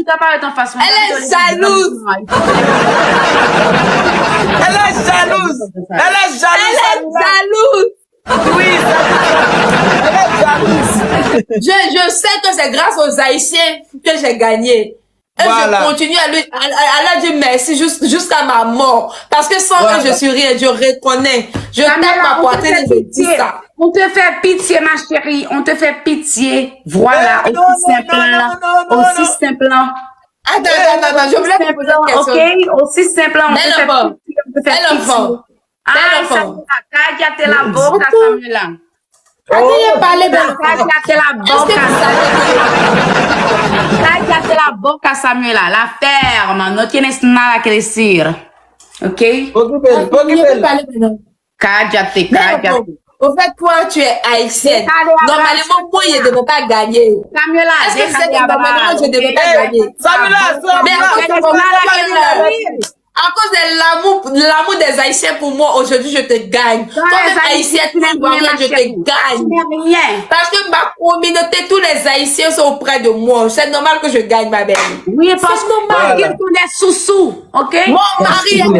t'as pas ton façon. Elle est jalouse. Elle est jalouse. Elle est jalouse. Elle est jalouse. Oui, elle est jalouse. Je sais que c'est grâce aux Haïtiens que j'ai gagné. Et Voilà. je continue à leur dire merci jusqu'à ma mort. Parce que sans eux, je suis rien. Je reconnais. Je tape ma poitrine et je dis ça. On te fait pitié, ma chérie. On te fait pitié. Voilà. Non, Aussi simple. Aussi simple. Attends. Je voulais te poser une question. Ok, aussi simple. On te fait Bel pitié. On te fait Bel enfant. pitié. Bel enfant. Cállate la boca, Samuela. Attendez, parlez bel enfant. Cállate la Est-ce que boca. vous savez Cállate la boca, Samuela. La ferme. No tienes nada que decir. Ok? que Occupez-le. parler maintenant? Cállate, Bel cállate. enfant. Au fait, toi, tu es haïtienne. Normalement, moi, je ne devais pas gagner. Samuela, Est-ce que c'est que normalement, je ne devais pas gagner? Samuela, Mais à cause de l'amour des Haïtiens pour moi, aujourd'hui, je te gagne. Toi-même, Haïtienne, tu je te gagne. Rien. Parce que ma communauté, tous les Haïtiens sont auprès de moi. C'est normal que je gagne, ma belle. Oui, parce que mon mari est sous-sous. Ok? Mon mari est haïtien.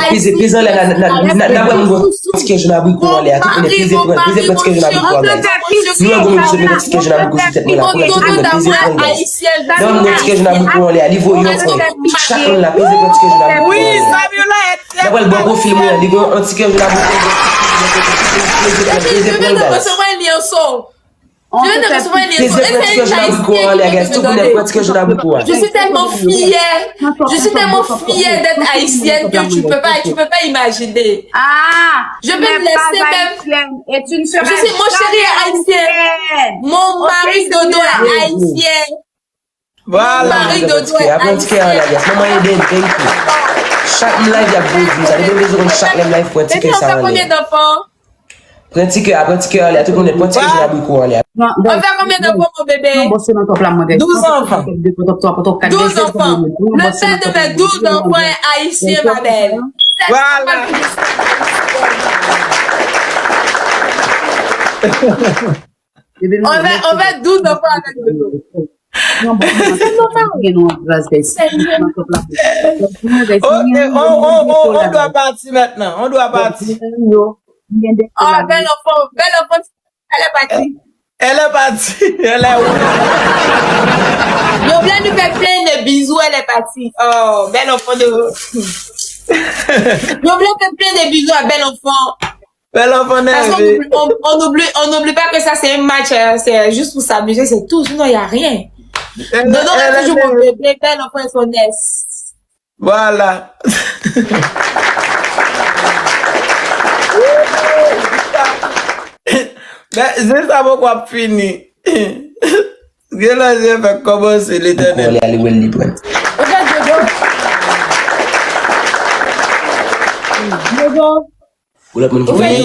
Oui, Samuela est très D'abord, le bon film, il y a un ticket de la Je viens de recevoir un liençon. Je viens de recevoir un liençon. Je suis tellement fière. Je suis tellement fière d'être haïtienne que tu peux pas imaginer. Ah! Je vais me laisser même. Et tu ne seras Je suis, mon chéri est haïtien. Mon mari Dodo est haïtien. Voilà. Marie Dodo est haïtien. Chaque live, il y a beaucoup de ça. Il y a besoin de chaque live pour un Et ticket. puis on fait combien d'enfants? Pour un ticket, après un ticket, tout le monde est pour un ticket, je n'ai beaucoup. On fait combien d'enfants, mon bébé? 12 enfants. 12 enfants. Le père de mes 12 enfants est haïtien, ma belle. Voilà. On fait 12 enfants avec Dodo. Ok, on doit partir maintenant. On doit partir. Oh, bel enfant, elle est partie. Elle est partie. Elle est où? Je voulais lui faire plein de bisous, elle est partie. Oh, bel enfant de... Je voulais faire plein de bisous à bel enfant. Bel enfant Parce nerveux. qu'on n'oublie pas que ça c'est un match, c'est juste pour s'amuser, c'est tout, sinon il n'y a rien. Dodo est toujours mon bébé, bel enfant et son S. Voilà. C'est ça pourquoi fini. Je vais commencer l'éternel. Dodo, Oui. en fait,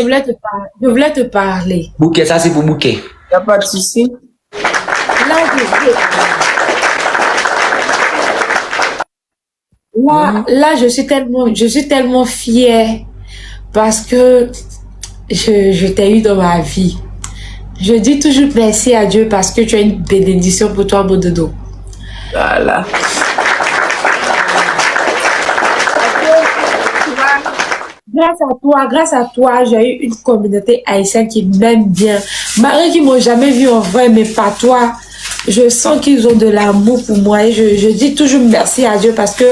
je voulais te parler. Bouquet, ça c'est pour bouquet. Il n'y a pas de souci. Là, je suis tellement fière parce que je t'ai eu dans ma vie. Je dis toujours merci à Dieu parce que tu as une bénédiction pour toi, mon Dodo. Voilà. Grâce à toi, j'ai eu une communauté haïtienne qui m'aime bien. Malgré qu'ils m'ont jamais vu en vrai, mais par toi, je sens qu'ils ont de l'amour pour moi et je dis toujours merci à Dieu parce que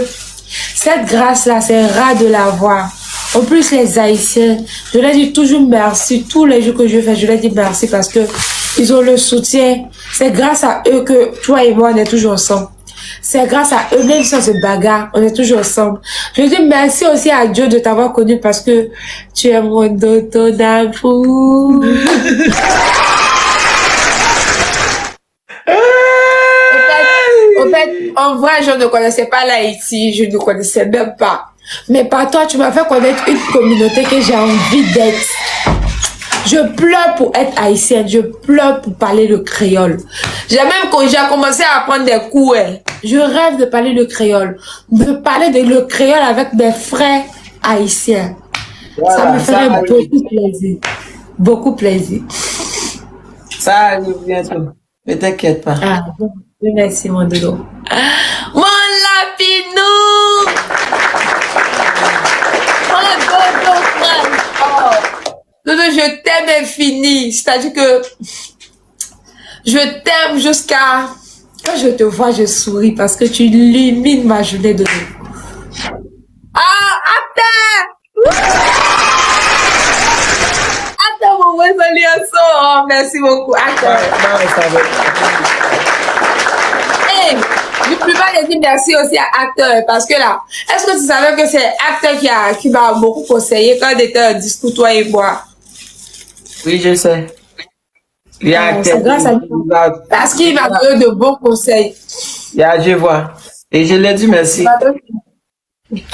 cette grâce-là, c'est rare de l'avoir. En plus, les Haïtiens, je leur dis toujours merci. Tous les jours que je fais, je leur dis merci parce que ils ont le soutien. C'est grâce à eux que toi et moi, on est toujours ensemble. C'est grâce à eux, même si on se bagarre, on est toujours ensemble. Je dis merci aussi à Dieu de t'avoir connu parce que tu es mon Dodo d'amour. En fait, en vrai, je ne connaissais pas l'Haïti, je ne connaissais même pas. Mais par toi, tu m'as fait connaître une communauté que j'ai envie d'être. Je pleure pour être haïtienne, je pleure pour parler le créole. J'ai commencé à apprendre des cours. Je rêve de parler le créole, de parler le créole avec mes frères haïtiens. Voilà, ça me ferait beaucoup plaisir. Beaucoup plaisir. Ça arrive bientôt. Ne t'inquiète pas. Ah, merci mon Dodo. Mon vie. C'est-à-dire que je t'aime jusqu'à... Quand je te vois, je souris parce que tu illumines ma journée de jour. Ah, attends! Attends, mon résolution. Oh, merci beaucoup. Attends. Hey, je peux pas dire merci aussi à Acteur parce que là, est-ce que tu savais que c'est Acteur qui m'a beaucoup conseillé quand on était en discours, toi et moi? Oui, je sais. C'est grâce à lui. Parce qu'il m'a donné de bons conseils. Je vois. Et je lui ai dit merci.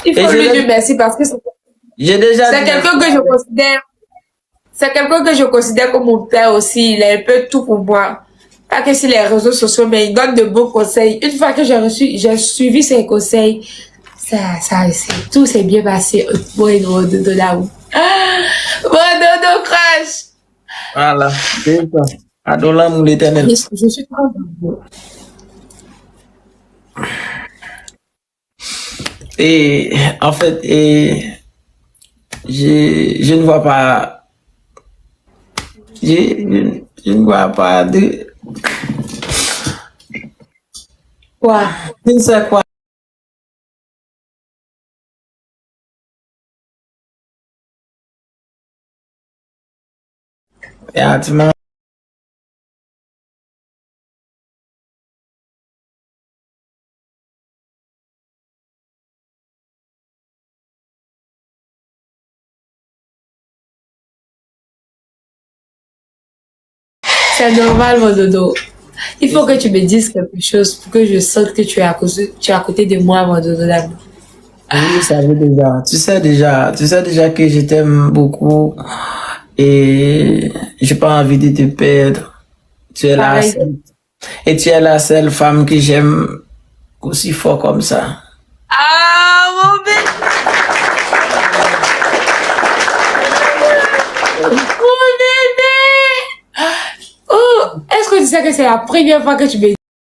Il faut lui dire merci parce que j'ai déjà c'est quelqu'un que je considère. C'est quelqu'un que je considère comme mon père aussi. Il a un peu tout pour moi. Pas que sur les réseaux sociaux, mais il donne de bons conseils. Une fois que j'ai suivi ses conseils, tout s'est bien passé. Bon, de là où. Bon, de crash. Voilà, c'est ça. Adolant mon l'éternel. Je suis trop heureux. Et en fait, je ne vois pas. Je ne vois pas de. Quoi? Je ne sais quoi. Et tu m'as. C'est normal, mon dodo. Il faut que tu me dises quelque chose pour que je sente que tu es à côté de moi, mon dodo d'amour. Oui, je savais déjà. Tu sais déjà que je t'aime beaucoup et j'ai pas envie de te perdre. Tu es la Pareil. seule. Et tu es la seule femme que j'aime aussi fort comme ça. Ah, mon bébé! Mon bébé! Oh, est-ce que tu sais que c'est la première fois que tu me